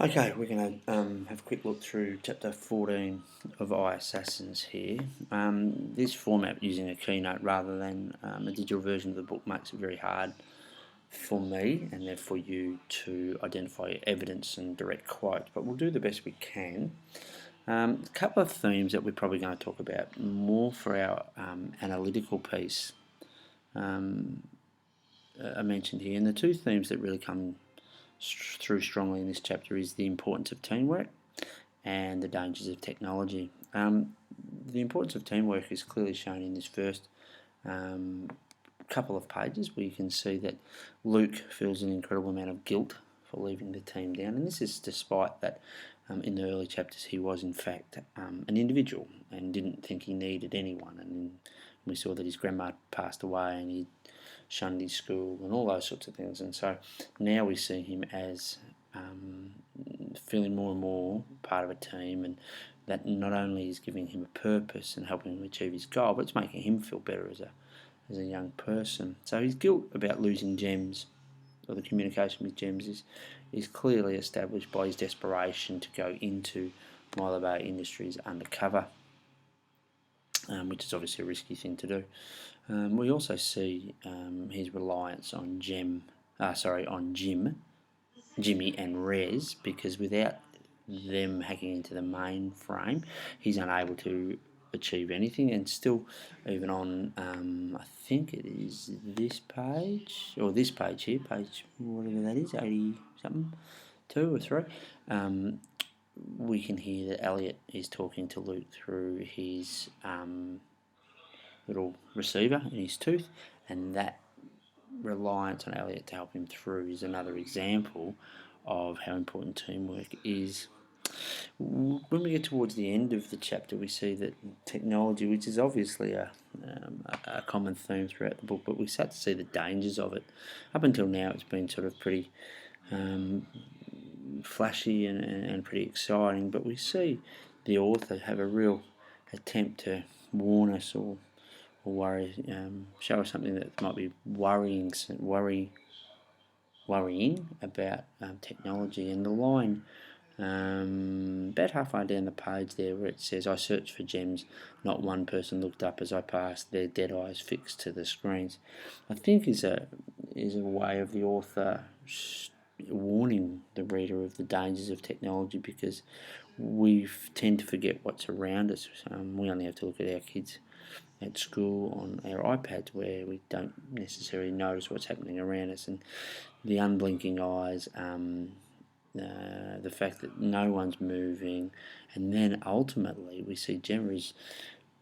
Okay, we're going to have a quick look through chapter 14 of Assassins here. This format using a keynote rather than a digital version of the book makes it very hard for me and therefore you to identify evidence and direct quotes, but we'll do the best we can. A couple of themes that we're probably going to talk about more for our analytical piece are mentioned here, and the two themes that really come through strongly in this chapter is the importance of teamwork and the dangers of technology. The importance of teamwork is clearly shown in this first couple of pages, where you can see that Luke feels an incredible amount of guilt for leaving the team down, and this is despite that in the early chapters he was in fact an individual and didn't think he needed anyone, and we saw that his grandma passed away and he shunned his school and all those sorts of things, and so now we see him as feeling more and more part of a team, and that not only is giving him a purpose and helping him achieve his goal, but it's making him feel better as a young person. So his guilt about losing Gems, or the communication with Gems, is clearly established by his desperation to go into Milo Bay Industries undercover, which is obviously a risky thing to do. We also see his reliance on Jimmy and Rez, because without them hacking into the mainframe, he's unable to achieve anything. And still, even on I think it is this page, or this page here, page whatever that is, 80 something, 2 or 3, we can hear that Elliot is talking to Luke through his little receiver in his tooth, and that reliance on Elliot to help him through is another example of how important teamwork is. When we get towards the end of the chapter, we see that technology, which is obviously a common theme throughout the book, but we start to see the dangers of it. Up until now, it's been sort of pretty flashy and pretty exciting, but we see the author have a real attempt to warn us or worry, show us something that might be worrying about technology. And the line about halfway down the page there, where it says, "I searched for gems, not one person looked up as I passed, their dead eyes fixed to the screens," I think is a way of the author warning the reader of the dangers of technology, because we tend to forget what's around us. We only have to look at our kids at school on our iPads, where we don't necessarily notice what's happening around us, and the unblinking eyes, the fact that no one's moving, and then ultimately we see Gemma's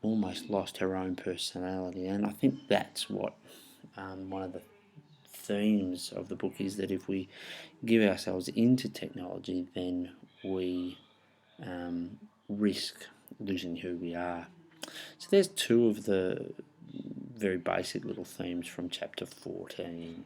almost lost her own personality, and I think that's what one of the themes of the book is, that if we give ourselves into technology, then we risk losing who we are. So there's two of the very basic little themes from chapter 14.